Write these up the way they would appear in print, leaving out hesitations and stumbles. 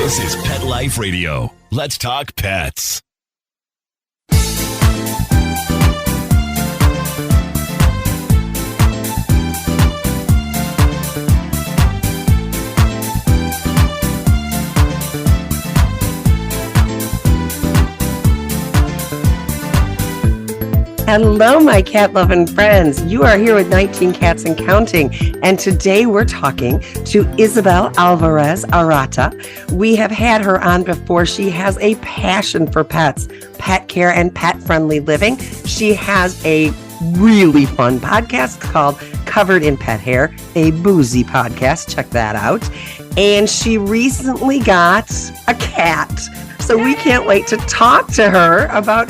This is Pet Life Radio. Let's talk pets. Hello, my cat-loving friends. You are here with 19 Cats and Counting, and today we're talking to Isabel Alvarez Arata. We have had her on before. She has a passion for pets, pet care, and pet-friendly living. She has a really fun podcast called Covered in Pet Hair, a boozy podcast. Check that out. And she recently got a cat. So we can't wait to talk to her about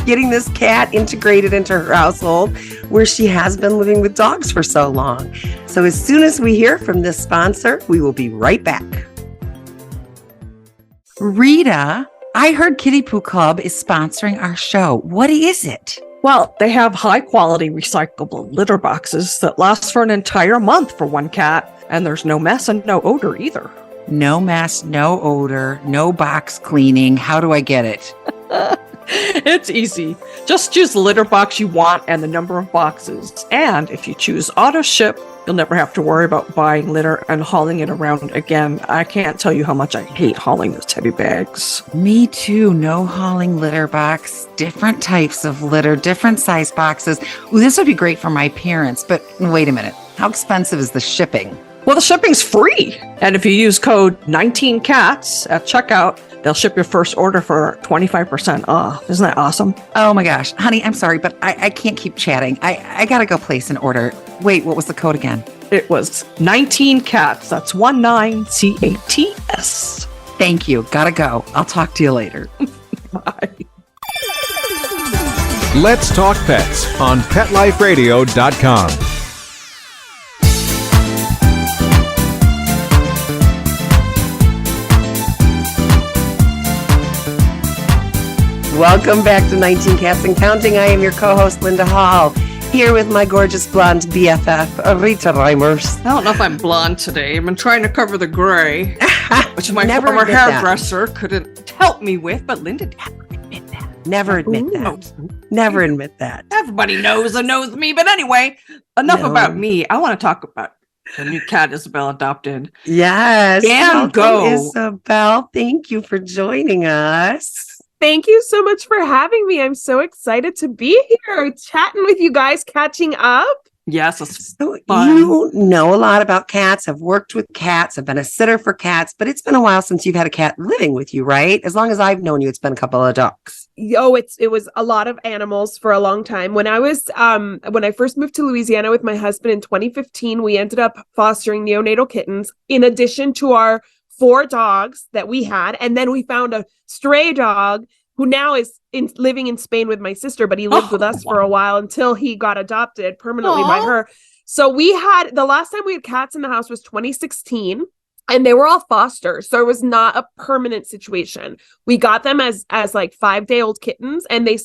getting this cat integrated into her household where she has been living with dogs for so long. So as soon as we hear from this sponsor, we will be right back. Rita, I heard Kitty Poo Club is sponsoring our show. What is it? Well, they have high-quality recyclable litter boxes that last for an entire month for one cat, and there's no mess and no odor either. No mess, no odor, no box cleaning. How do I get it? It's easy. Just choose the litter box you want and the number of boxes. And if you choose auto ship, you'll never have to worry about buying litter and hauling it around again. I can't tell you how much I hate hauling those heavy bags. Me too. No hauling litter box, different types of litter, different size boxes. Ooh, this would be great for my parents. But wait a minute. How expensive is the shipping? Well, the shipping's free. And if you use code 19CATS at checkout, they'll ship your first order for 25% off. Isn't that awesome? Oh my gosh. Honey, I'm sorry, but I can't keep chatting. I got to go place an order. Wait, what was the code again? It was 19CATS. That's 19CATS. Thank you. Gotta go. I'll talk to you later. Bye. Let's Talk Pets on PetLifeRadio.com. Welcome back to 19 Cats and Counting. I am your co-host, Linda Hall, here with my gorgeous blonde BFF, Rita Reimers. I don't know if I'm blonde today. I've been trying to cover the gray, which my Never former admit that. hairdresser couldn't help me with, but Linda never admit that. Never admit that. Never admit that. Everybody knows and knows me. But anyway, enough about me. I want to talk about the new cat Isabel adopted. Yes. And Welcome, Gogh. Isabel. Thank you for joining us. Thank you so much for having me. I'm so excited to be here, chatting with you guys, catching up. Yes, it's So fun. you know a lot about cats, have worked with cats, have been a sitter for cats, but it's been a while since you've had a cat living with you, right? As long as I've known you, it's been a couple of dogs. Oh, it was a lot of animals for a long time. When I first moved to Louisiana with my husband in 2015, we ended up fostering neonatal kittens in addition to our 4 dogs that we had. And then we found a stray dog who now is living in Spain with my sister, but he lived with us for a while until he got adopted permanently by her. So the last time we had cats in the house was 2016. And they were all foster, so it was not a permanent situation. We got them as like 5-day-old kittens, and they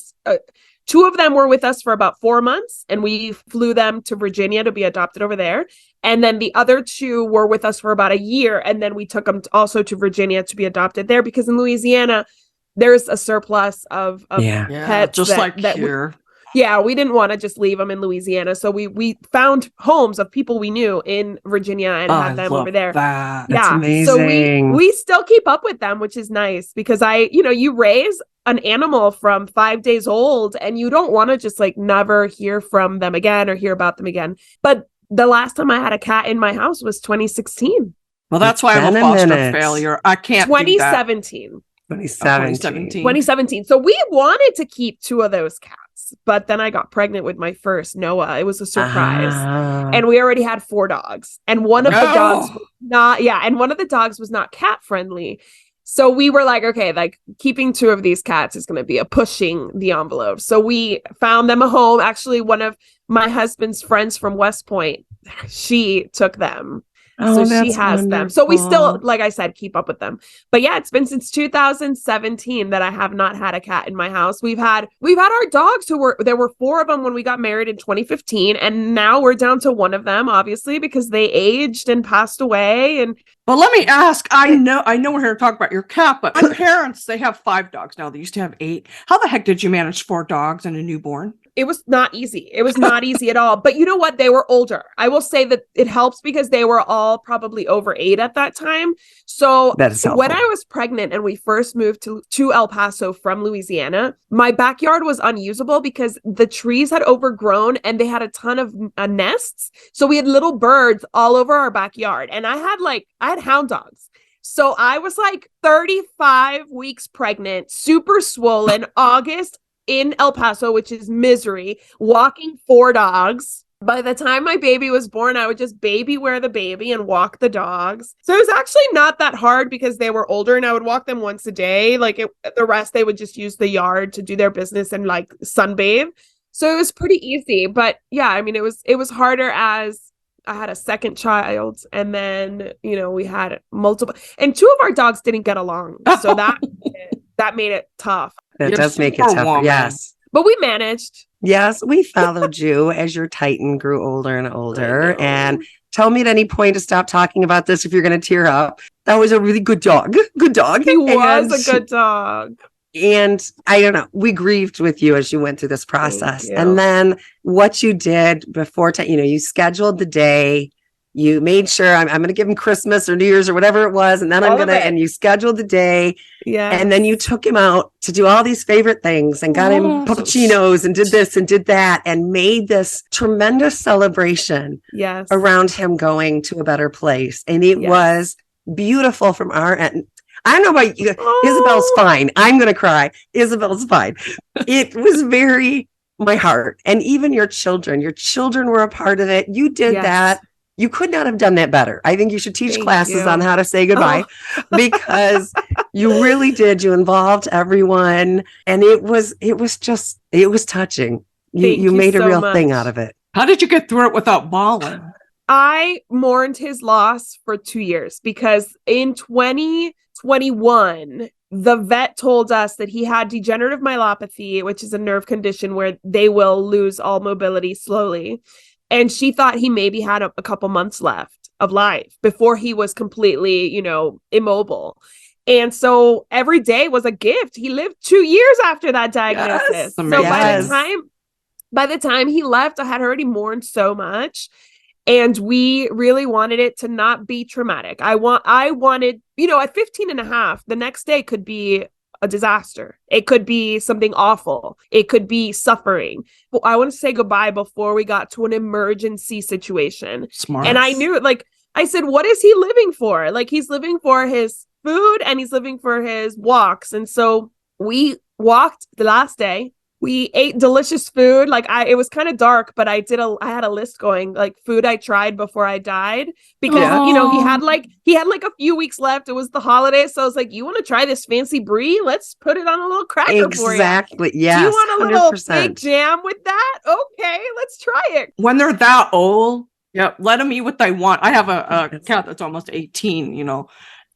2 of them were with us for about 4 months, and we flew them to Virginia to be adopted over there. And then the other 2 were with us for about a year, and then we took them also to Virginia to be adopted there because in Louisiana there's a surplus of pets, just like here. We didn't want to just leave them in Louisiana. So we found homes of people we knew in Virginia and had them over there. That. That's amazing. So we still keep up with them, which is nice because you raise an animal from 5 days old and you don't want to just like never hear from them again or hear about them again. But the last time I had a cat in my house was 2016. Well, that's why I'm a foster failure. I can't 2017. 2017. So we wanted to keep 2 of those cats. But then I got pregnant with my first, Noah. It was a surprise. And we already had 4 dogs. And one of the dogs was not cat friendly. So we were like, okay, like keeping 2 of these cats is going to be a pushing the envelope. So we found them a home. Actually, one of my husband's friends from West Point, she took them. So she has them. So we still, like I said, keep up with them. But yeah, it's been since 2017 that I have not had a cat in my house. We've had our dogs there were 4 of them when we got married in 2015. And now we're down to 1 of them, obviously, because they aged and passed away. But let me ask, I know we're here to talk about your cat, but my parents, they have 5 dogs now. They used to have 8. How the heck did you manage 4 dogs and a newborn? It was not easy. It was not easy at all. But you know what? They were older. I will say that it helps because they were all probably over 8 at that time. So when I was pregnant and we first moved to El Paso from Louisiana, my backyard was unusable because the trees had overgrown and they had a ton of nests. So we had little birds all over our backyard. And I had hound dogs. So I was like 35 weeks pregnant, super swollen, August in El Paso, which is misery, walking 4 dogs. By the time my baby was born, I would just baby wear the baby and walk the dogs. So it was actually not that hard because they were older and I would walk them once a day. The rest, they would just use the yard to do their business and like sunbathe. So it was pretty easy. But yeah, I mean, it was harder as I had a second child and then, we had multiple, and 2 of our dogs didn't get along. So that made it tough. That does make it tougher. Yes. But we managed. Yes, we followed you as your Titan grew older and older. And tell me at any point to stop talking about this if you're going to tear up. That was a really good dog. Good dog. He was a good dog. And I don't know, we grieved with you as you went through this process. And then what you did before, you scheduled the day. You made sure I'm going to give him Christmas or New Year's or whatever it was. And then and you scheduled the day. Yeah. And then you took him out to do all these favorite things and got him puppuccinos and did this and did that and made this tremendous celebration around him going to a better place. And it was beautiful from our end. I don't know about you. Isabel's fine. I'm going to cry. Isabel's fine. It was my heart. And even your children were a part of it. You did that. You could not have done that better. I think you should teach classes on how to say goodbye because you really did. You involved everyone. And it was touching. You made a real thing out of it. How did you get through it without bawling? I mourned his loss for 2 years because in 2021, the vet told us that he had degenerative myelopathy, which is a nerve condition where they will lose all mobility slowly. And she thought he maybe had a couple months left of life before he was completely, immobile. And so every day was a gift. He lived 2 years after that diagnosis. Yes, so by the time he left, I had already mourned so much. And we really wanted it to not be traumatic. I wanted, at 15 and a half, the next day could be a disaster. It could be something awful. It could be suffering. But I want to say goodbye before we got to an emergency situation. Smart. And I knew, I said, what is he living for? He's living for his food and he's living for his walks. And so we walked the last day. We ate delicious food. It was kind of dark, but I had a list going, food I tried before I died because, he had a few weeks left. It was the holidays. So I was like, you want to try this fancy brie? Let's put it on a little cracker for you. Exactly. Yes. Do you want a little fig jam with that? Okay, let's try it. When they're that old, let them eat what they want. I have a cat that's almost 18,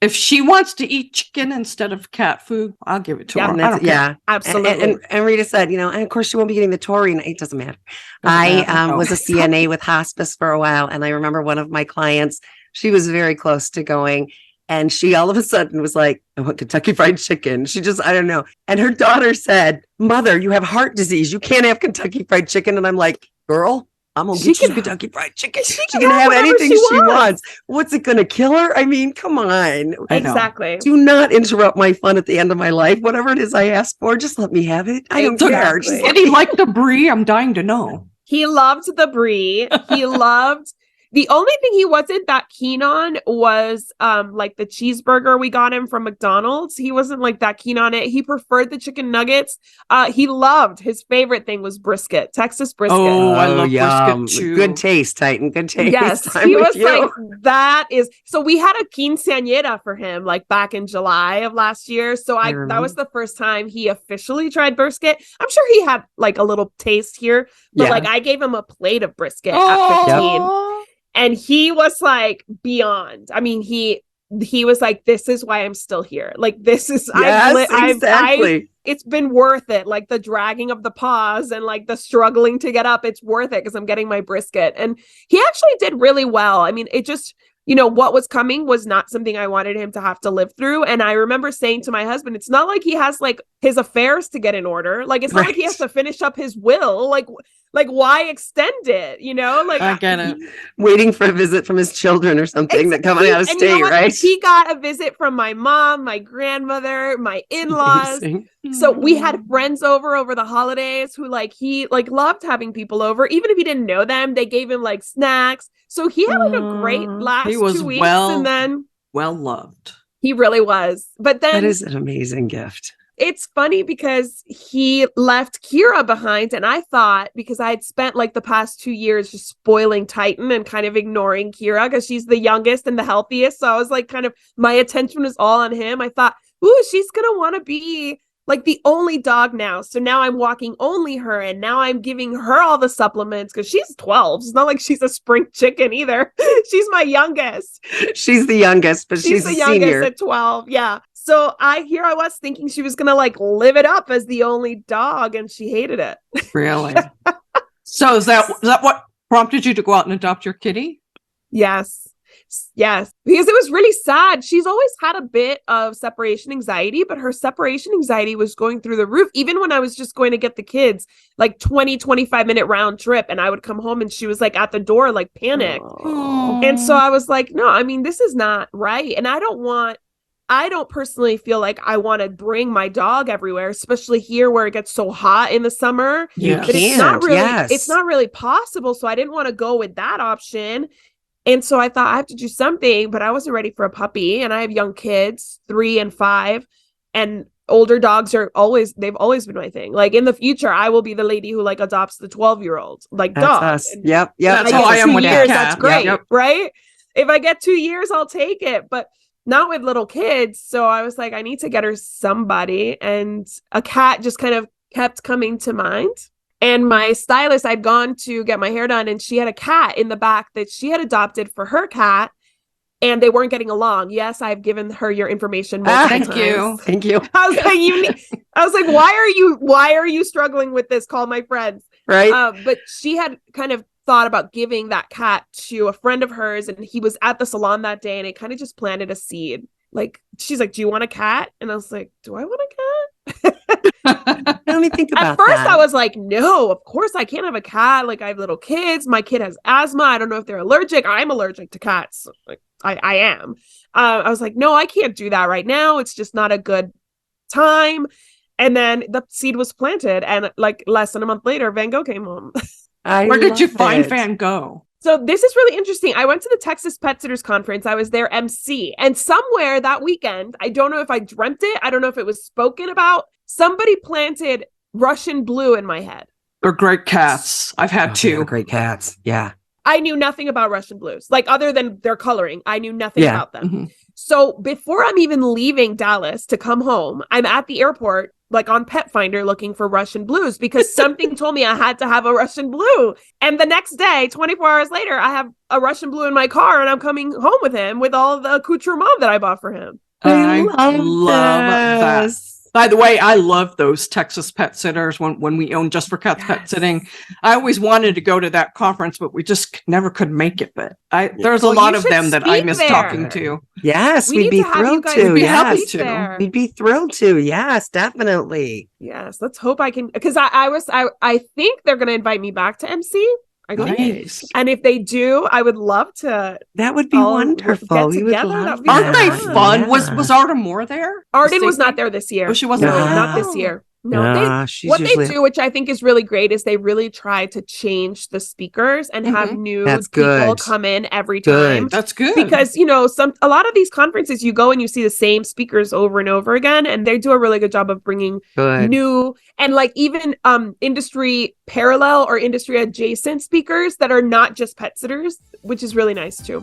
If she wants to eat chicken instead of cat food, I'll give it to her. I don't care. Absolutely. And Rita said, and of course she won't be getting the taurine. It doesn't matter. I was a CNA with hospice for a while. And I remember one of my clients, she was very close to going. And she all of a sudden was like, I want Kentucky Fried Chicken. She just, I don't know. And her daughter said, Mother, you have heart disease. You can't have Kentucky Fried Chicken. And I'm like, girl, I'm going to get you Kentucky Fried Chicken. She can have anything she wants. What's it going to kill her? I mean, come on. Exactly. Do not interrupt my fun at the end of my life. Whatever it is I ask for, just let me have it. I don't care. Did he like the brie? I'm dying to know. He loved the brie. He loved... The only thing he wasn't that keen on was the cheeseburger we got him from McDonald's. He wasn't that keen on it. He preferred the chicken nuggets. His favorite thing was brisket, Texas brisket. Oh, I love brisket too. Good taste, Titan. Good taste. Yes, he was that is. So we had a quinceañera for him back in July of last year. So that was the first time he officially tried brisket. I'm sure he had a little taste here, but I gave him a plate of brisket at 15. Yep. And he was beyond. I mean, he was like, this is why I'm still here. This is, exactly. It's been worth it. The dragging of the paws and the struggling to get up. It's worth it because I'm getting my brisket. And he actually did really well. I mean, what was coming was not something I wanted him to have to live through. And I remember saying to my husband, it's not like he has like his affairs to get in order. Like, it's not like he has to finish up his will. Like why extend it? Like I get it. Waiting for a visit from his children or something that coming out of state, right? He got a visit from my mom, my grandmother, my in-laws. Amazing. So we had friends over the holidays who he loved having people over. Even if he didn't know them, they gave him like snacks. So he had like a great last 2 weeks. And then well loved. He really was. But then that is an amazing gift. It's funny because he left Kira behind, and I thought, because I had spent like the past 2 years just spoiling Titan and kind of ignoring Kira because she's the youngest and the healthiest. So I was like, kind of, my attention was all on him. I thought, ooh, she's going to want to be like the only dog now. So now I'm walking only her, and now I'm giving her all the supplements because she's 12. It's not like she's a spring chicken either. She's my youngest. She's the youngest, but she's the a youngest senior. at 12. Yeah. So I was thinking she was going to like live it up as the only dog, and she hated it. Really? So is that what prompted you to go out and adopt your kitty? Yes. Because it was really sad. She's always had a bit of separation anxiety, but her separation anxiety was going through the roof. Even when I was just going to get the kids, like 25-minute round trip, and I would come home and she was like at the door, like panicked. Oh. And so I was like, no, I mean, this is not right. And I don't personally feel like I want to bring my dog everywhere, especially here where it gets so hot in the summer. You But can't. it's not really possible. So I didn't want to go with that option. And so I thought I have to do something, but I wasn't ready for a puppy. And I have young kids, 3 and 5, and older dogs they've always been my thing. Like in the future, I will be the lady who like adopts the 12-year-old like That's dog. us. Yep. That's how I am with years, cat. that's great, Yep. right? If I get 2 years, I'll take it, but not with little kids. So I was like, I need to get her somebody, and a cat just kind of kept coming to mind. And my stylist, I'd gone to get my hair done, and she had a cat in the back that she had adopted for her cat, and they weren't getting along. Yes, I've given her your information multiple times. Thank you. I was like, why are you struggling with this? Call my friends. Right. But she had kind of thought about giving that cat to a friend of hers, and he was at the salon that day, and it kind of just planted a seed. Like, she's like, do you want a cat? And I was like, do I want a cat? Let me think about At first, that. I was like, no, of course I can't have a cat. Like, I have little kids. My kid has asthma. I don't know if they're allergic. I'm allergic to cats. Like, I am. I was like, no, I can't do that right now. It's just not a good time. And then the seed was planted, and like less than a month later, Van Gogh came home. Where did you love find it. Van Gogh? So this is really interesting. I went to the Texas Pet Sitters Conference. I was their MC. And somewhere that weekend, I don't know if I dreamt it, I don't know if it was spoken about, somebody planted Russian blue in my head. They're great cats. I've had Oh, two. they're great cats. Yeah. I knew nothing about Russian blues, like other than their coloring. I knew nothing Yeah. about them. Mhm. So before I'm even leaving Dallas to come home, I'm at the airport, like on Pet Finder, looking for Russian blues because something told me I had to have a Russian blue. And the next day, 24 hours later, I have a Russian blue in my car, and I'm coming home with him with all the accoutrement that I bought for him. I love that. By the way, I love those Texas pet sitters when we owned Just for Cats Pet Sitting. I always wanted to go to that conference, but we just never could make it. But there's a Well, lot you of should them that I speak miss there. talking to. Yes, We we'd need be to have you thrilled guys to. be happy Yes. to. there. We'd be thrilled to. Yes, definitely. Yes, let's hope I can, because I think they're going to invite me back to MC. I think. Nice. And if they do, I would love to. That would be All wonderful. get We would together. love That'd be Aren't they that. fun? Yeah. Was Arta Moore there? Arden was Stacy? not there this year. Oh, she wasn't No, there. not this year. No, Nah, she's what they usually- do, which I think is really great, is they really try to change the speakers and have new That's people good. come in every Good. time. That's good. Because a lot of these conferences, you go and you see the same speakers over and over again, and they do a really good job of bringing Good. new and like even industry parallel or industry adjacent speakers that are not just pet sitters, which is really nice too.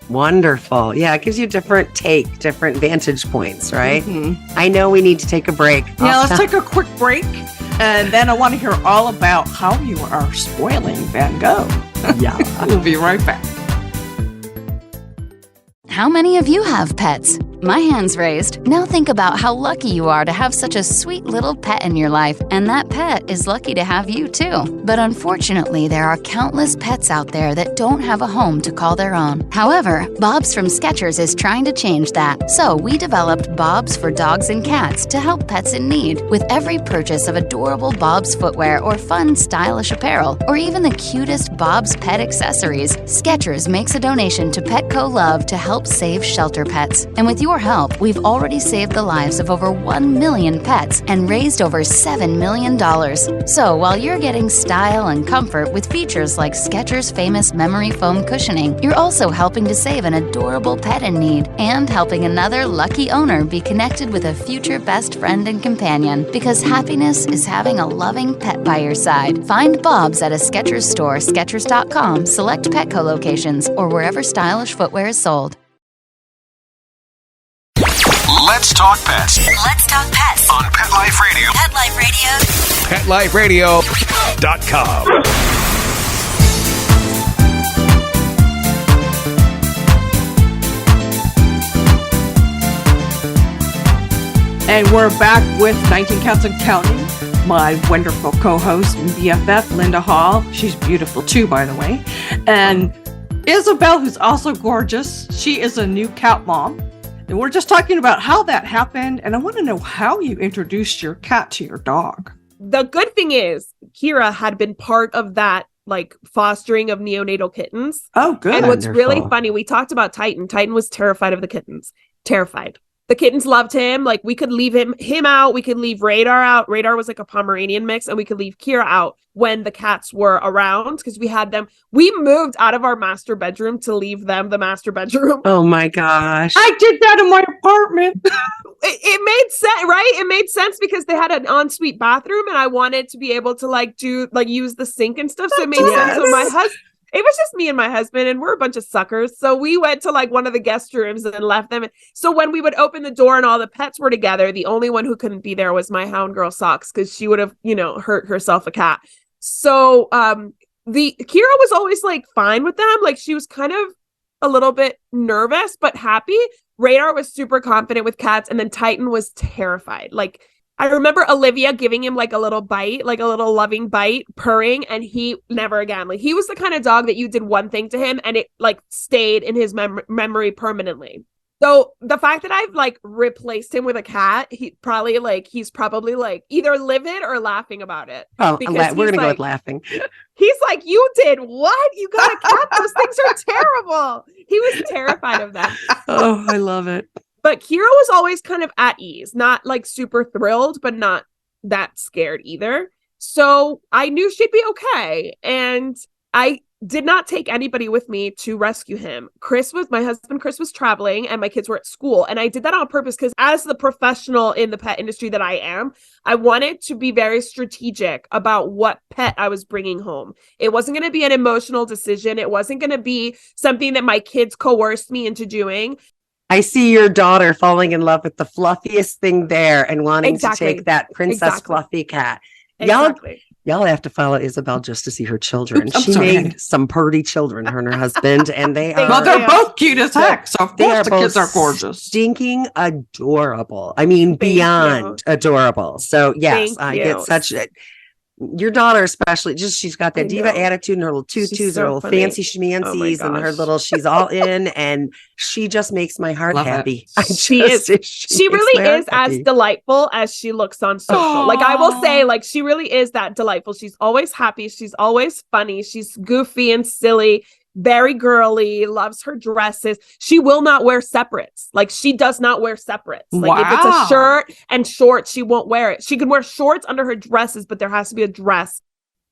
Wonderful. Yeah, it gives you different vantage points, right? Mhm. I know we need to take a break. Yeah, let's take a quick break. And then I want to hear all about how you are spoiling Van Gogh. Yeah. We'll be right back. How many of you have pets? My hand's raised. Now think about how lucky you are to have such a sweet little pet in your life, and that pet is lucky to have you too. But unfortunately, there are countless pets out there that don't have a home to call their own. However, Bob's from Skechers is trying to change that. So we developed Bob's for dogs and cats to help pets in need. With every purchase of adorable Bob's footwear or fun, stylish apparel, or even the cutest Bob's pet accessories, Skechers makes a donation to Petco Love to help save shelter pets. And with your help, we've already saved the lives of over 1 million pets and raised over $7 million. So while you're getting style and comfort with features like Skechers' famous memory foam cushioning, you're also helping to save an adorable pet in need and helping another lucky owner be connected with a future best friend and companion, because happiness is having a loving pet by your side. Find Bob's at a Skechers store, Skechers.com, select Petco locations, or wherever stylish footwear is sold. Let's talk pets Let's talk pets on Pet Life Radio. Pet Life Radio. PetLifeRadio.com. And we're back with 19 Cats and Counting. My wonderful co-host and BFF, Linda Hall. She's beautiful too, by the way. And Isabel, who's also gorgeous. She is a new cat mom. And we're just talking about how that happened. And I want to know how you introduced your cat to your dog. The good thing is Kira had been part of that like fostering of neonatal kittens. Oh, good. And what's really Wonderful. funny, we talked about Titan. Titan was terrified of the kittens. Terrified. The kittens loved him. Like we could leave him out. We could leave Radar out. Radar was like a Pomeranian mix, and we could leave Kira out when the cats were around because we had them. We moved out of our master bedroom to leave them the master bedroom. Oh my gosh. I did that in my apartment. It made sense, right? It made sense because they had an ensuite bathroom, and I wanted to be able to use the sink and stuff. So it made sense. So my husband. It was just me and my husband, and we're a bunch of suckers. So we went to like one of the guest rooms and left them. So when we would open the door and all the pets were together, the only one who couldn't be there was my hound girl Socks, because she would have, hurt herself a cat. So the Kira was always like fine with them. Like she was kind of a little bit nervous, but happy. Radar was super confident with cats, and then Titan was terrified. Like I remember Olivia giving him like a little bite, like a little loving bite, purring, and he never again. Like he was the kind of dog that you did one thing to him and it like stayed in his memory permanently. So the fact that I've like replaced him with a cat, he's probably like either livid or laughing about it. Oh, we're going to go with laughing. He's like, you did what? You got a cat? Those things are terrible. He was terrified of them. Oh, I love it. But Kira was always kind of at ease, not like super thrilled, but not that scared either. So I knew she'd be okay. And I did not take anybody with me to rescue him. My husband Chris was traveling and my kids were at school. And I did that on purpose because as the professional in the pet industry that I am, I wanted to be very strategic about what pet I was bringing home. It wasn't going to be an emotional decision. It wasn't going to be something that my kids coerced me into doing. I see your daughter falling in love with the fluffiest thing there and wanting to take that Princess Fluffy cat. Exactly. Y'all have to follow Isabel just to see her children. She made some pretty children, her and her husband, and they are. Well, they're both cute as heck. So of course the kids are gorgeous. Stinking adorable. I mean, beyond adorable. So yes, I get such a. Your daughter especially, she's got that diva attitude and her little tutus, her little fancy schmancies, and her little, she's all in, and she just makes my heart happy. She really is as delightful as she looks on social. Aww. Like I will say, like she really is that delightful. She's always happy. She's always funny. She's goofy and silly. Very girly, loves her dresses. She will not wear separates. Like she does not wear separates. Like if it's a shirt and shorts, she won't wear it. She can wear shorts under her dresses, but there has to be a dress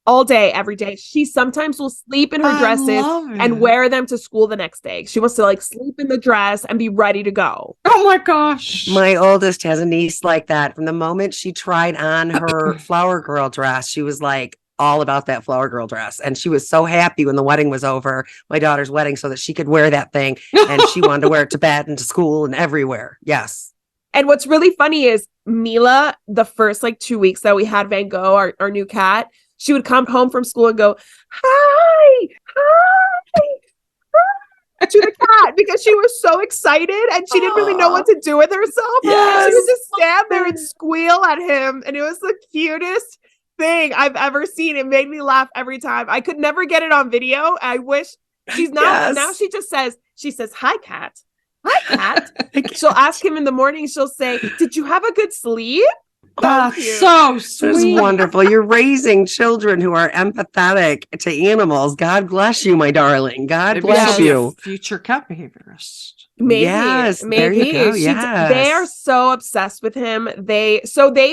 all day, every day. She sometimes will sleep in her dresses and wear them to school the next day. She wants to like sleep in the dress and be ready to go. Oh my gosh. My oldest has a niece like that. From the moment she tried on her flower girl dress, she was like, all about that flower girl dress. And she was so happy when the wedding was over, my daughter's wedding, so that she could wear that thing. And she wanted to wear it to bed and to school and everywhere. Yes. And what's really funny is Mila, the first like 2 weeks that we had Van Gogh, our new cat, she would come home from school and go, hi, to the cat because she was so excited and she didn't really know what to do with herself. Yes. She would just stand there and squeal at him. And it was the cutest thing I've ever seen. It made me laugh every time. I could never get it on video. I wish she's now, now she just says, hi, cat. Hi, cat. She'll ask him in the morning. She'll say, did you have a good sleep? That's so sweet. It's wonderful. You're raising children who are empathetic to animals. God bless you, my darling. God bless you. Future cat behaviorist. Maybe. Yes, maybe. there you go. Yes. They are so obsessed with him. They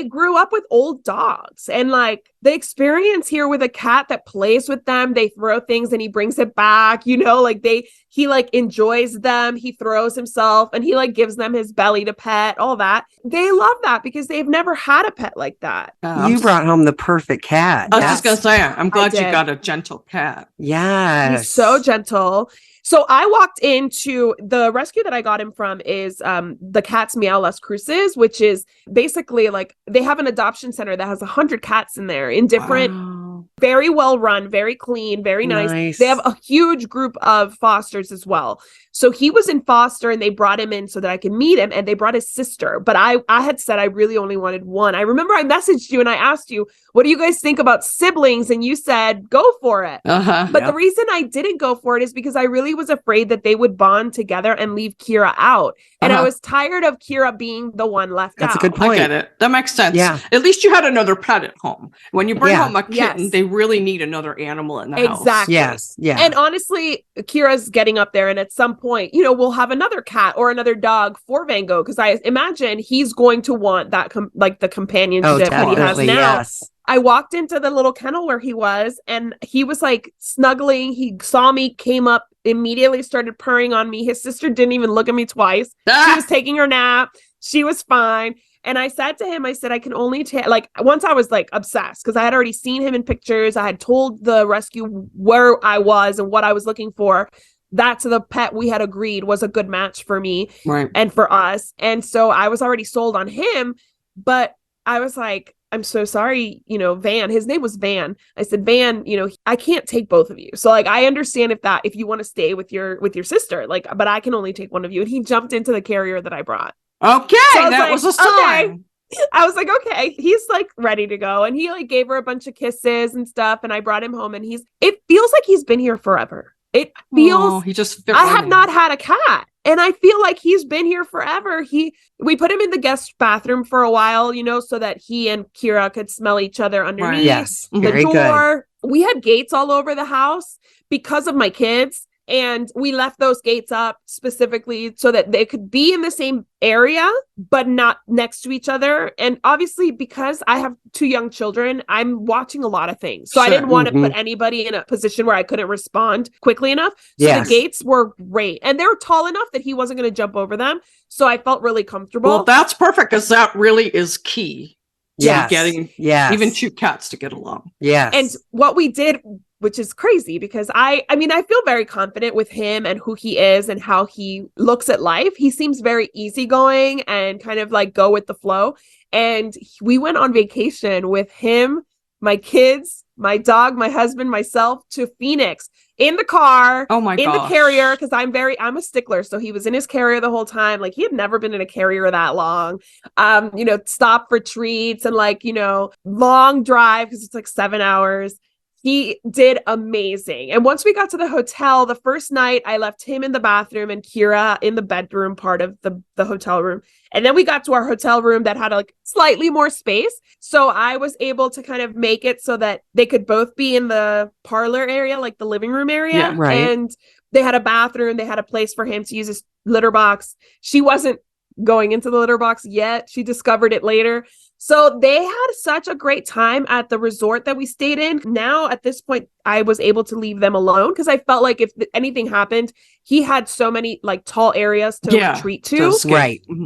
grew up with old dogs, and like the experience here with a cat that plays with them, they throw things and he brings it back, you know, like he like enjoys them. He throws himself and he like gives them his belly to pet, all that. They love that because they've never had a pet like that. You brought home the perfect cat. I was just going to say, I'm glad you got a gentle cat. Yes. He's so gentle. So I walked into the rescue that I got him from is the Cats Meow Las Cruces, which is basically like they have an adoption center that has 100 cats in there in different, very well run, very clean, very nice. They have a huge group of fosters as well. So he was in foster and they brought him in so that I could meet him, and they brought his sister. But I had said I really only wanted one. I remember I messaged you and I asked you, what do you guys think about siblings? And you said, go for it. But the reason I didn't go for it is because I really was afraid that they would bond together and leave Kira out. And I was tired of Kira being the one left out. That's a good point. I get it. That makes sense. Yeah. At least you had another pet at home. When you bring home a kitten, they really need another animal in the house. Exactly. Yes. Yeah. And honestly, Kira's getting up there, and at some point, you know, we'll have another cat or another dog for Van Gogh, because I imagine he's going to want that like the companionship that he has now. Yes. I walked into the little kennel where he was, and he was like snuggling. He saw me, came up, immediately started purring on me. His sister didn't even look at me twice. She was taking her nap. She was fine. And I said to him, I said, I can only take, like, once I was like obsessed because I had already seen him in pictures. I had told the rescue where I was and what I was looking for. That's the pet we had agreed was a good match for me and for us. And so I was already sold on him, but I was like, I'm so sorry, you know, Van, his name was Van. I said, Van, you know, I can't take both of you. So like, I understand if you want to stay with your sister, like, but I can only take one of you. And he jumped into the carrier that I brought. Okay. So that was a sign. Okay. I was like, okay, he's like ready to go. And he like gave her a bunch of kisses and stuff. And I brought him home, and it feels like he's been here forever. It feels, he just I have not had a cat, and I feel like he's been here forever. We put him in the guest bathroom for a while, you know, so that he and Kira could smell each other underneath Yes, the very door. Good. We had gates all over the house because of my kids. And we left those gates up specifically so that they could be in the same area, but not next to each other. And obviously, because I have 2 young children, I'm watching a lot of things. So I didn't want to put anybody in a position where I couldn't respond quickly enough. So the gates were great. And they were tall enough that he wasn't going to jump over them. So I felt really comfortable. Well, that's perfect, because that really is key. Yes. Getting even 2 cats to get along. Yes. And what we did, which is crazy, because I mean, I feel very confident with him and who he is and how he looks at life. He seems very easygoing and kind of like go with the flow. And we went on vacation with him, my kids, my dog, my husband, myself, to Phoenix in the car. Oh my god. In the carrier, because I'm a stickler. So he was in his carrier the whole time. Like, he had never been in a carrier that long. You know, stop for treats and like, you know, long drive because it's like 7 hours. He did amazing. And once we got to the hotel, the first night I left him in the bathroom and Kira in the bedroom part of the hotel room. And then we got to our hotel room that had like slightly more space. So I was able to kind of make it so that they could both be in the parlor area, like the living room area. Yeah, right. And they had a bathroom. They had a place for him to use his litter box. She wasn't going into the litter box yet. She discovered it later. So they had such a great time at the resort that we stayed in. Now, at this point, I was able to leave them alone because I felt like if anything happened, he had so many like tall areas to retreat to,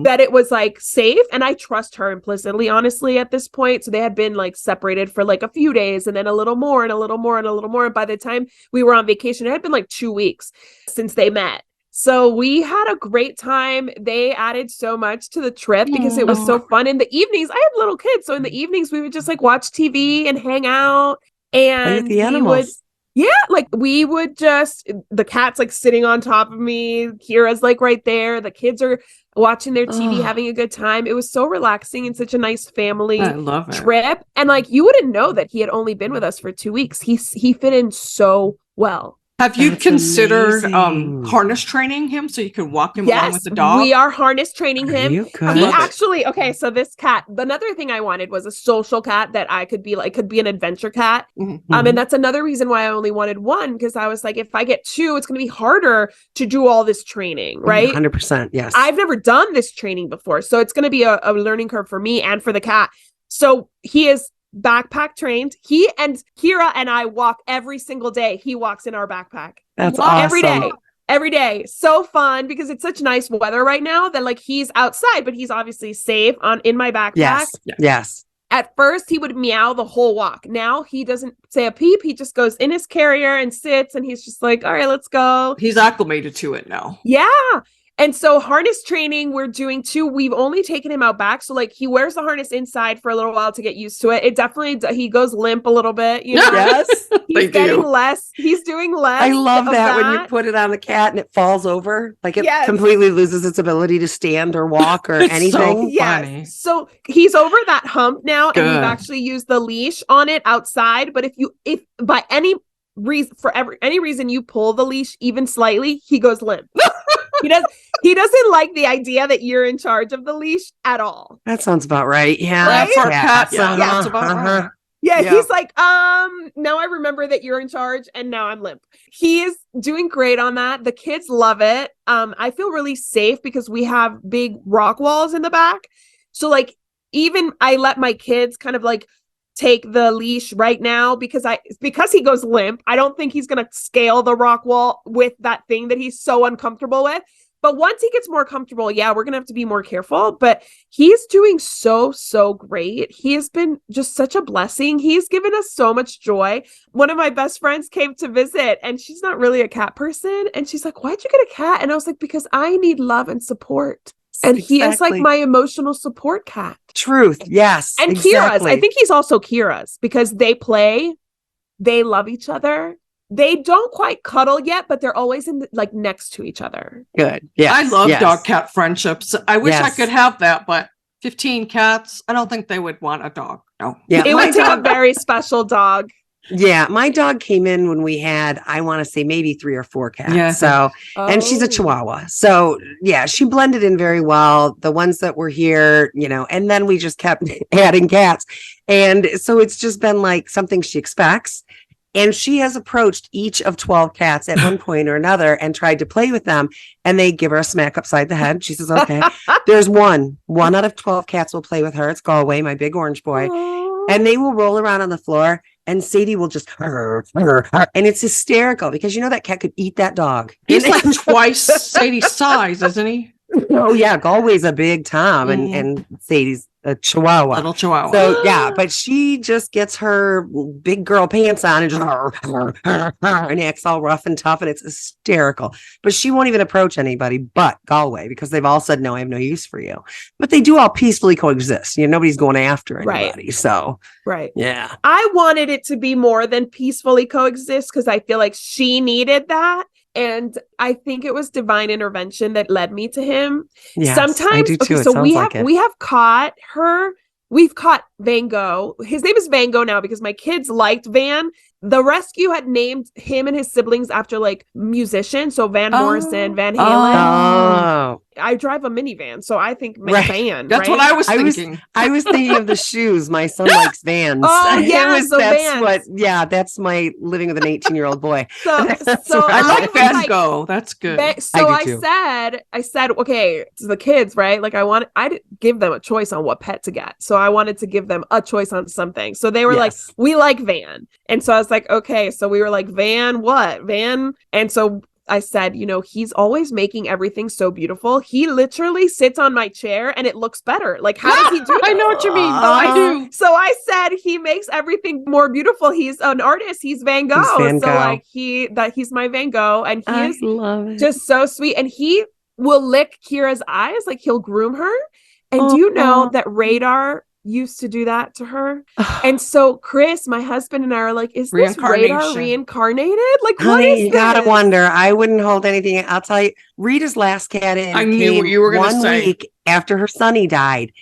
that it was like safe. And I trust her implicitly, honestly, at this point. So they had been like separated for like a few days, and then a little more and a little more and a little more. And by the time we were on vacation, it had been like 2 weeks since they met. So we had a great time. They added so much to the trip because it was so fun. In the evenings, I had little kids. So in the evenings, we would just like watch TV and hang out. And the animals. Yeah, like we would the cat's like sitting on top of me. Kira's like right there. The kids are watching their TV, having a good time. It was so relaxing and such a nice family I love it. trip. And like you wouldn't know that he had only been with us for 2 weeks. He fit in so well. Have you That's considered amazing. harness training him so you can walk him along with the dog? We are harness training him. You could. He love it. actually, okay, so this cat, another thing I wanted was a social cat that I could be like, could be an adventure cat. Mm-hmm. And that's another reason why I only wanted one, because I was like, if I get two, it's going to be harder to do all this training, right? 100%. Yes. I've never done this training before. So it's going to be a learning curve for me and for the cat. So he is backpack trained. He and Kira and I walk every single day. He walks in our backpack. That's awesome. Every day. So fun because it's such nice weather right now that like he's outside, but he's obviously safe in my backpack. Yes. Yes. At first he would meow the whole walk. Now he doesn't say a peep. He just goes in his carrier and sits and he's just like, all right, let's go. He's acclimated to it now. Yeah. And so harness training, we're doing too. We've only taken him out back. So like he wears the harness inside for a little while to get used to it. It definitely, he goes limp a little bit. You know? Yes. He's getting less. He's doing less. I love of that when you put it on the cat and it falls over, like it Yes. completely loses its ability to stand or walk or It's anything. so Yes. funny. So he's over that hump now, and we've Good. actually used the leash on it outside. But if by any reason, any reason you pull the leash even slightly, he goes limp. He doesn't like the idea that you're in charge of the leash at all. That sounds about right. Yeah. Right? For a cat, yeah, Uh-huh, that's about right. Yeah, Yeah. he's like, now I remember that you're in charge and now I'm limp. He is doing great on that. The kids love it. I feel really safe because we have big rock walls in the back. So like, even I let my kids kind of like take the leash right now because he goes limp. I don't think he's going to scale the rock wall with that thing that he's so uncomfortable with. But once he gets more comfortable, yeah, we're going to have to be more careful. But he's doing so great. He has been just such a blessing. He's given us so much joy. One of my best friends came to visit and she's not really a cat person. And she's like, why'd you get a cat? And I was like, because I need love and support. And he is like Exactly. my emotional support cat. Truth. Yes. And exactly. Kira's. I think he's also Kira's because they play. They love each other. They don't quite cuddle yet, but they're always like next to each other. Good. Yeah. I love dog cat friendships. I wish I Yes. could have that, but 15 cats, I don't think they would want a dog. No. Yeah. It my would take a dog, very special dog. yeah. My dog came in when we had, I want to say maybe 3 or 4 cats. Yeah. So, and she's a Oh. Chihuahua. So yeah, she blended in very well. The ones that were here, and then we just kept adding cats. And so it's just been like something she expects. And she has approached each of 12 cats at one point or another and tried to play with them. And they give her a smack upside the head. She says, okay. There's one out of 12 cats will play with her. It's Gogh, my big orange boy. Aw. And they will roll around on the floor and Sadie will just, and it's hysterical because that cat could eat that dog. He's like twice Sadie's size, isn't he? Oh yeah. Galway's a big Tom and Sadie's a Chihuahua. Little Chihuahua. So yeah, but she just gets her big girl pants on and just and acts all rough and tough, and it's hysterical. But she won't even approach anybody but Galway because they've all said, no, I have no use for you. But they do all peacefully coexist. Nobody's going after anybody. Right. So Right. yeah. I wanted it to be more than peacefully coexist because I feel like she needed that. And I think it was divine intervention that led me to him. Yes, Sometimes, I do too. okay, It so sounds we like have it. we have caught her. We've caught Van Gogh. His name is Van Gogh now because my kids liked Van. The rescue had named him and his siblings after like musicians. So Van Morrison, Van Halen. Oh, I drive a minivan, so I think Right. Van. That's right? what I was I was- thinking. I was thinking of the shoes. My son likes Vans. Oh, yeah, so Vans. That's my living with an 18-year-old boy. So That's so right. I like was Van Gogh. That's good. So I I do too. said, okay, to the kids, right? Like I didn't give them a choice on what pet to get. So I wanted to give them a choice on something. So they were like, Yes. we like Van. And so I was like, okay. So we were like, Van, what? Van. And so I said, he's always making everything so beautiful. He literally sits on my chair and it looks better. Like, how does he do I that? know what you mean. Uh, I do. So I said he makes everything more beautiful. He's an artist. He's Van Gogh. Van So Gogh. like he's my Van Gogh, and he is love it. just so sweet. And he will lick Kira's eyes, like he'll groom her. And do you know that Radar used to do that to her. And so Chris, my husband, and I are like, is this Radar reincarnated? Like, what Honey, is you gotta wonder. I wouldn't hold anything. I'll tell you, Rita's last cat in I knew what you were going to say. 1 week after her sonny died.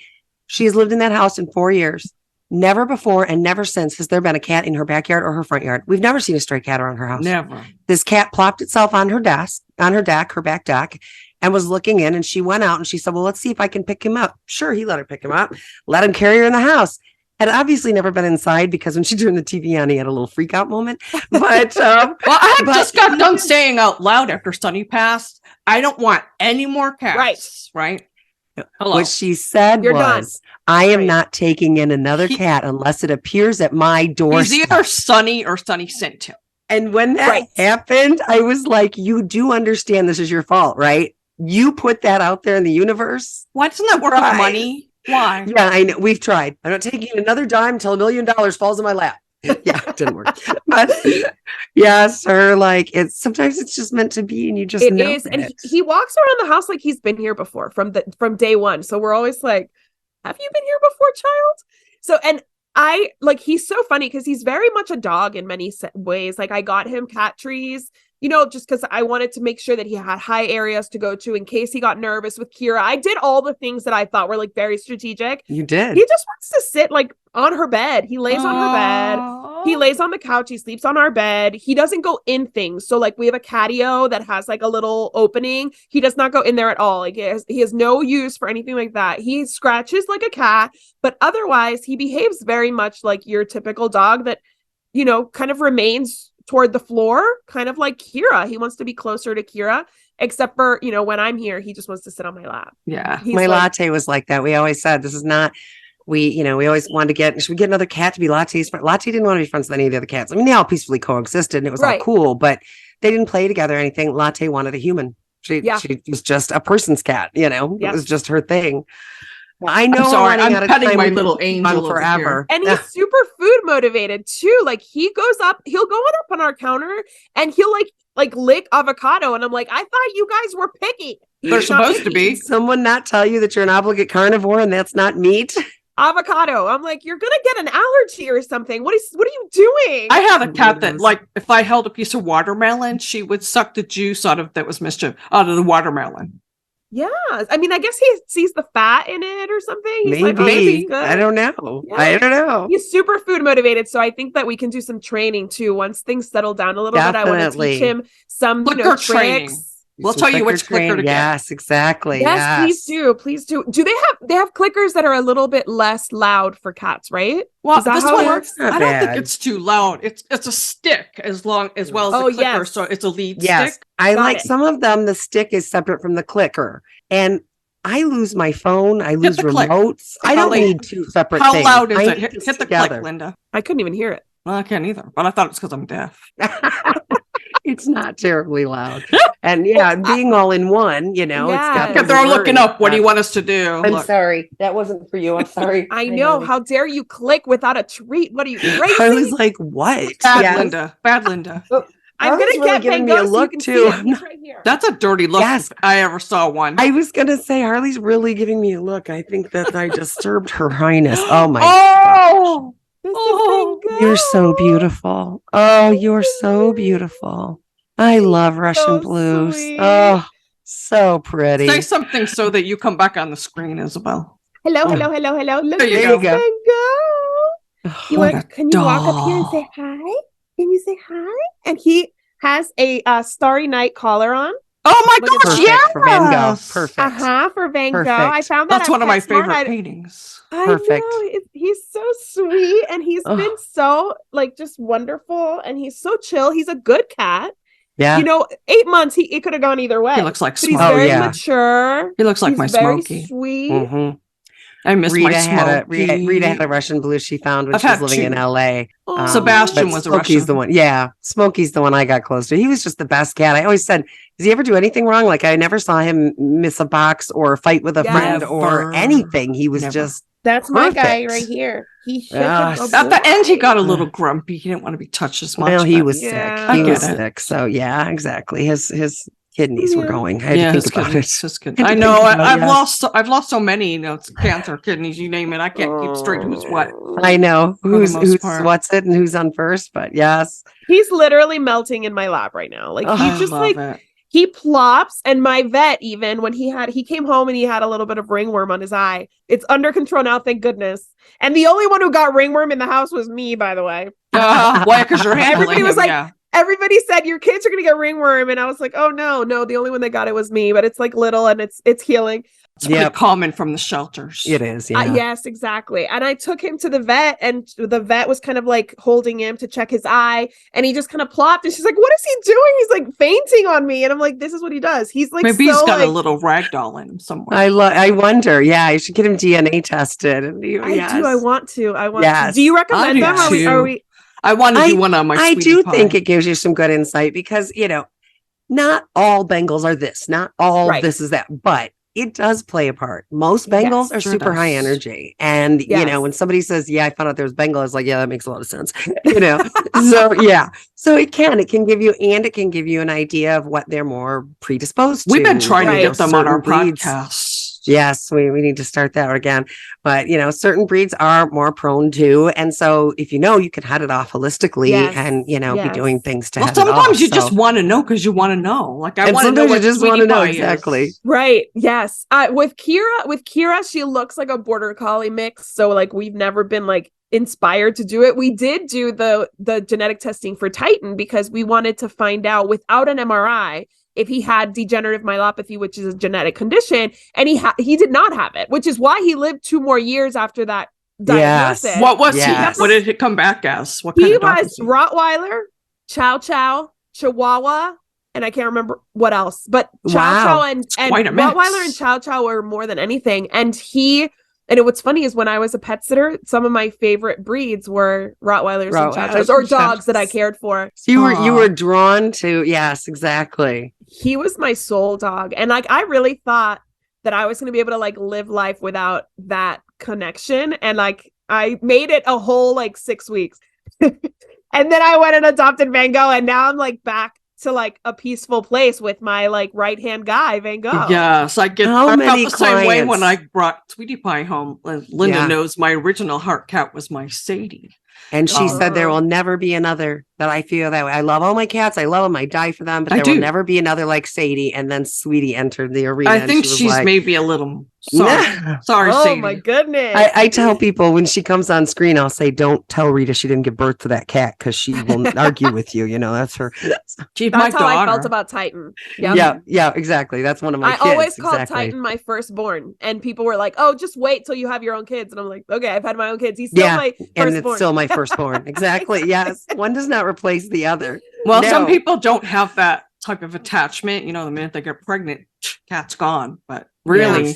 She has lived in that house in 4 years. Never before and never since has there been a cat in her backyard or her front yard. We've never seen a stray cat around her house. Never. This cat plopped itself on her desk, on her deck, her back deck, and was looking in, and she went out and she said, well, let's see if I can pick him up. Sure, he let her pick him up, let him carry her in the house. Had obviously never been inside because when she turned the TV on, he had a little freak out moment. But well, I just got done saying out loud after Sonny passed, I don't want any more cats. Right? Hello. What she said was, I am not taking in another cat unless it appears at my doorstep. He's either Sonny or Sonny sent him. And when that happened, I was like, you do understand this is your fault, right? You put that out there in the universe. Why doesn't that work with money? Why? Yeah, I know. We've tried. I'm not taking another dime until $1 million falls in my lap. Yeah, it didn't work. But yes, sometimes it's just meant to be, and you just know it is. And he walks around the house like he's been here before from day one. So we're always like, have you been here before, child? So, and I he's so funny because he's very much a dog in many ways. Like, I got him cat trees, just because I wanted to make sure that he had high areas to go to in case he got nervous with Kira. I did all the things that I thought were very strategic. You did. He just wants to sit on her bed. He lays on her bed. He lays on the couch. He sleeps on our bed. He doesn't go in things. So we have a catio that has a little opening. He does not go in there at all. He has no use for anything like that. He scratches like a cat, but otherwise he behaves very much like your typical dog that, kind of remains toward the floor, kind of like Kira. He wants to be closer to Kira, except for, when I'm here, he just wants to sit on my lap. Yeah. My latte was like that. We always said, this is not, we always wanted to should we get another cat to be Latte's friend? Latte didn't want to be friends with any of the other cats. I mean, they all peacefully coexisted and it was all cool, but they didn't play together or anything. Latte wanted a human. She was just a person's cat, it was just her thing. Well, I know. I'm petting my little angel forever. And he's super food motivated too. He'll go up on our counter and he'll lick avocado. And I'm like, I thought you guys were picky. They're supposed to be. Did someone not tell you that you're an obligate carnivore and that's not meat? Avocado. I'm like, you're gonna get an allergy or something. What are you doing? I had a cat that, if I held a piece of watermelon, she would suck the juice out of the watermelon. Yeah, I mean, I guess he sees the fat in it or something. He's maybe. I don't know. Yeah. I don't know. He's super food motivated, so I think that we can do some training too once things settle down a little bit. I want to teach him some tricks. We'll tell you which clicker to get. Yes, exactly. Yes, please do. Do they have clickers that are a little bit less loud for cats, right? Well, is that this how one it works? I don't think it's too loud. It's a stick as well as a clicker, so it's a lead stick. I like some of them. The stick is separate from the clicker, and I lose my phone. I lose remotes. I don't need two separate things. How loud is it? Hit the click, Linda. I couldn't even hear it. Well, I can't either, but I thought it's because I'm deaf. It's not terribly loud. And being all in one, it's got they're looking up. What do you want us to do? I'm sorry. That wasn't for you. I'm sorry. I know. How dare you click without a treat? What are you, crazy? I was like, what? Bad Linda. I'm going to get giving me a look too. Right here. That's a dirty look. Yes. If I ever saw one. I was going to say, Harley's really giving me a look. I think that I disturbed her highness. Oh my gosh. You're so beautiful. Oh, you're so beautiful. I love Russian blues. Sweet. Oh, so pretty. Say something so that you come back on the screen, Isabel. Hello. Look, there you go. Can you walk up here and say hi? Can you say hi? And he has a Starry Night collar on. Oh my gosh, yeah. For Van Gogh. Perfect. For Van Gogh. I found that. That's one of my favorite paintings. Perfect. I know. He's so sweet and he's been so just wonderful and he's so chill. He's a good cat. Yeah. 8 months, it could have gone either way. He looks like Smokey. He's very mature. He looks like my Smokey. Very sweet. Mm-hmm. I miss my Smokey. Rita had a Russian blue she found when she was living in LA. Sebastian was a Russian. Smokey's the one. Yeah. Smokey's the one I got close to. He was just the best cat. I always said, does he ever do anything wrong? I never saw him miss a box or fight with a friend or anything. He was just That's my guy right here. He should at the end he got a little grumpy. He didn't want to be touched as much. Well, he was sick. He was sick. So yeah, exactly. kidneys were going. I had to think about it. I know. I've lost so many. It's cancer, kidneys, you name it. I can't keep straight who's what. I know who's what's it and who's on first. But yes, he's literally melting in my lap right now. Like he's just like it. He plops, and my vet, even when he came home and he had a little bit of ringworm on his eye. It's under control now, thank goodness. And the only one who got ringworm in the house was me, by the way. Why? Because you're handling Everybody was him, like, everybody said your kids are gonna get ringworm, and I was like, oh no, the only one that got it was me. But it's like little, and it's healing. It's pretty common from the shelters. It is, yeah. Yes, exactly. And I took him to the vet, and the vet was kind of like holding him to check his eye, and he just kind of plopped, and she's like, what is he doing? He's like fainting on me. And I'm like, this is what he does. He's like, maybe he's got a little rag doll in him somewhere. I wonder. Yeah, I should get him DNA tested. And I want to. Do you recommend them? Are we I want to do one on my I sweetie do pie. think it gives you some good insight because, not all Bengals are this, not all this is that, but it does play a part. Most Bengals are super high energy. And, when somebody says, I found out there's Bengal, it's like, that makes a lot of sense. So, So it can give you, and it can give you an idea of what they're more predisposed to. We've been trying to get them on our podcast. Yes, we need to start that again. But, certain breeds are more prone to. And so if you can head it off holistically and, be doing things to head it off. Sometimes you just want to know because you want to know. Like, I want to know what you just want to know. Exactly. Right. Yes. With Kira, she looks like a border collie mix. So like, we've never been like inspired to do it. We did do the genetic testing for Titan because we wanted to find out without an MRI if he had degenerative myelopathy, which is a genetic condition, and he did not have it, which is why he lived 2 more years after that diagnosis. Yes. What was he? What did it come back as? What kind he of dog was Rottweiler, Chow Chow, Chihuahua, and I can't remember what else. But Chow Chow and Rottweiler and Chow Chow were more than anything. And what's funny is when I was a pet sitter, some of my favorite breeds were Rottweilers and Chow Chows, or dogs that I cared for. So you were drawn to, yes, exactly. He was my soul dog. And like, I really thought that I was going to be able to like live life without that connection. And like, I made it a whole like 6 weeks. And then I went and adopted Van Gogh. And now I'm like back to like a peaceful place with my like right-hand guy, Van Gogh. Yes, I felt the same way when I brought Sweetie Pie home. Linda knows my original heart cat was my Sadie. And she said there will never be another that I feel that way. I love all my cats. I love them. I die for them. But there will never be another like Sadie. And then Sweetie entered the arena. I think she's like, maybe a little sorry, oh, Sadie. My goodness. I tell people when she comes on screen, I'll say, don't tell Rita she didn't give birth to that cat because she will argue with you. That's her. She's That's how daughter. I felt about Titan. Yeah, exactly. That's one of my kids. I always called Titan my firstborn. And people were like, oh, just wait till you have your own kids. And I'm like, okay, I've had my own kids. He's still my firstborn. And it's still my firstborn. Exactly. Yes. One does not replace the other. Well, some people don't have that type of attachment. The minute they get pregnant, cat's gone. But really,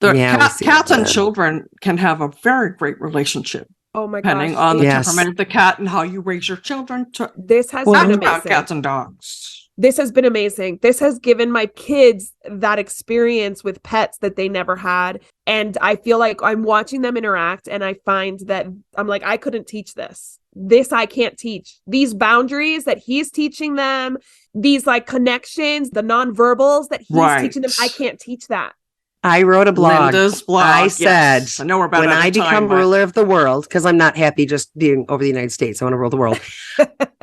cats and children can have a very great relationship. Oh my gosh. Depending on the temperament of the cat and how you raise your children. This has been amazing. Cats and dogs. This has been amazing. This has given my kids that experience with pets that they never had. And I feel like I'm watching them interact and I find that I'm like, I couldn't teach this. This I can't teach. These boundaries that he's teaching them, these like connections, the nonverbals that he's teaching them, I can't teach that. I wrote a blog. Linda's blog. I said, I know we're about when I become ruler of the world, because I'm not happy just being over the United States. I want to rule the world.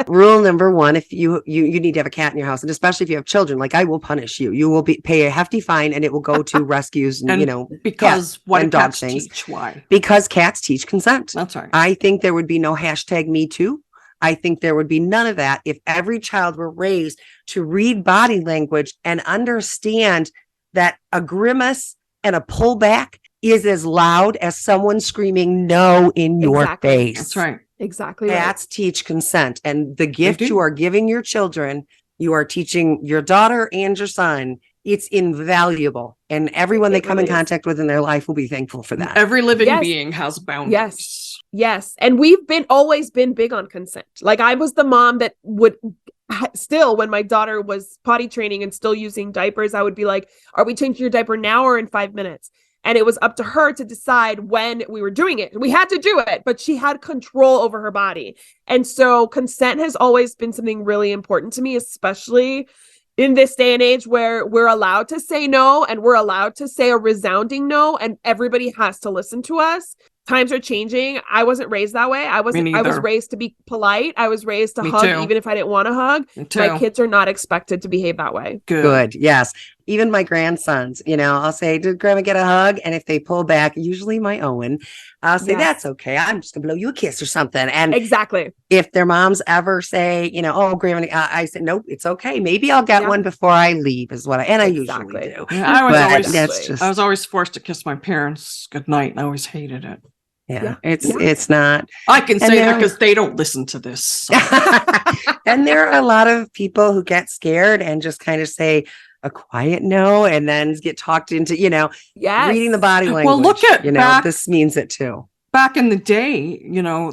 Rule number 1, if you need to have a cat in your house, and especially if you have children, like I will punish you. You will pay a hefty fine and it will go to rescues and because what and dog dog things. Teach? Why? Because cats teach consent. That's right. I think there would be no hashtag Me Too. I think there would be none of that if every child were raised to read body language and understand that a grimace and a pullback is as loud as someone screaming no in your face. That's right. Exactly. Cats teach consent. And the gift you are giving your children, you are teaching your daughter and your son. It's invaluable. And everyone they come in contact with in their life will be thankful for that. Every living being has boundaries. Yes. And we've always been big on consent. Like I was the mom that would still, when my daughter was potty training and still using diapers, I would be like, are we changing your diaper now or in 5 minutes? And it was up to her to decide when we were doing it. We had to do it, but she had control over her body. And so consent has always been something really important to me, especially in this day and age where we're allowed to say no and we're allowed to say a resounding no and everybody has to listen to us. Times are changing. I wasn't raised that way. I was raised to be polite. I was raised to hug even if I didn't want to hug. My kids are not expected to behave that way. Good. Yes. Even my grandsons, I'll say, did grandma get a hug? And if they pull back, usually my Owen, I'll say, that's okay. I'm just gonna blow you a kiss or something. And exactly. If their moms ever say, oh, grandma, I said, nope, it's okay. Maybe I'll get one before I leave is what I usually do. Yeah, I was always forced to kiss my parents goodnight. And I always hated it. Yeah. It's not. I can say that because they don't listen to this. So. And there are a lot of people who get scared and just kind of say a quiet no, and then get talked into, reading the body language. Well, look at this means it too. Back in the day,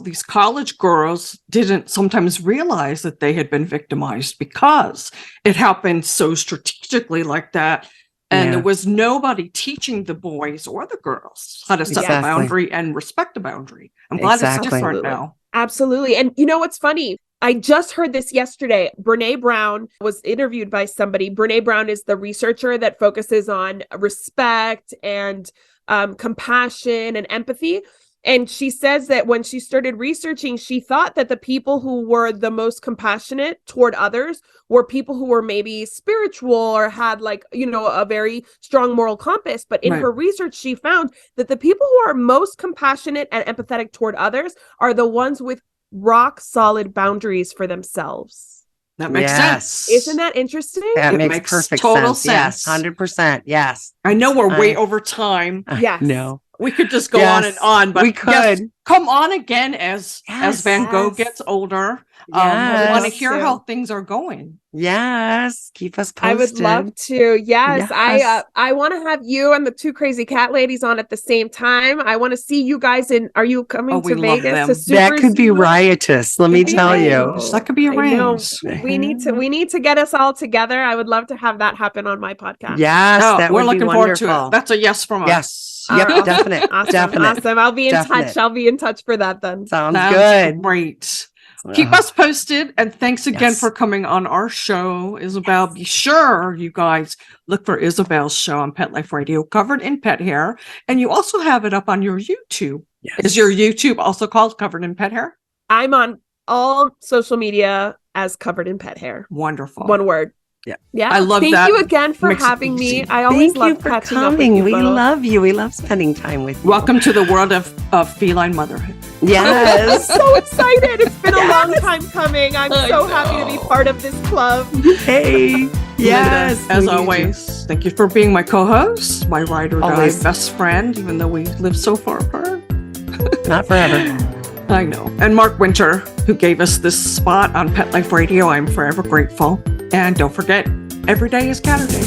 these college girls didn't sometimes realize that they had been victimized because it happened so strategically like that. And there was nobody teaching the boys or the girls how to set a boundary and respect a boundary. I'm glad it's different now. Absolutely. And what's funny? I just heard this yesterday. Brene Brown was interviewed by somebody. Brene Brown is the researcher that focuses on respect and compassion and empathy. And she says that when she started researching, she thought that the people who were the most compassionate toward others were people who were maybe spiritual or had a very strong moral compass. But in her research, she found that the people who are most compassionate and empathetic toward others are the ones with rock solid boundaries for themselves. That makes sense. Isn't that interesting? That makes perfect total sense. Yes, 100%. Yes. I know we're way over time. Yes. No. We could just go on and on, but we could come on again as Van Gogh gets older. We want to hear how things are going. Yes, keep us posted. I would love to. Yes. I want to have you and the two crazy cat ladies on at the same time. I want to see you guys are you coming to Vegas? That could be riotous. Let me tell you, that could be arranged. We need to get us all together. I would love to have that happen on my podcast. Yes, we're looking forward to it. That's a yes from us. Yes. Yep, definite. Awesome. I'll be in touch. I'll be in touch for that then. Sounds good. Great. Keep us posted. And thanks again for coming on our show, Isabel. Be sure you guys look for Isabel's show on Pet Life Radio, Covered in Pet Hair. And you also have it up on your YouTube. Yes. Is your YouTube also called Covered in Pet Hair? I'm on all social media as Covered in Pet Hair. Wonderful. One word. Yeah. I love that. Thank you again for having me. I always love catching up with you. We love you. We love spending time with you. Welcome to the world of feline motherhood. Yes. I'm so excited. It's been a long time coming. I'm so happy to be part of this club. Hey. Yes. Linda, as always, thank you for being my co-host, my ride or die best friend, even though we live so far apart. Not forever. I know. And Mark Winter, who gave us this spot on Pet Life Radio. I'm forever grateful. And don't forget, every day is Saturday.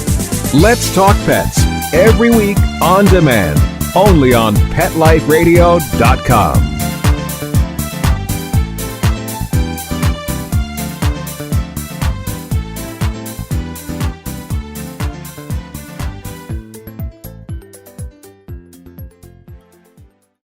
Let's Talk Pets, every week on demand, only on PetLifeRadio.com.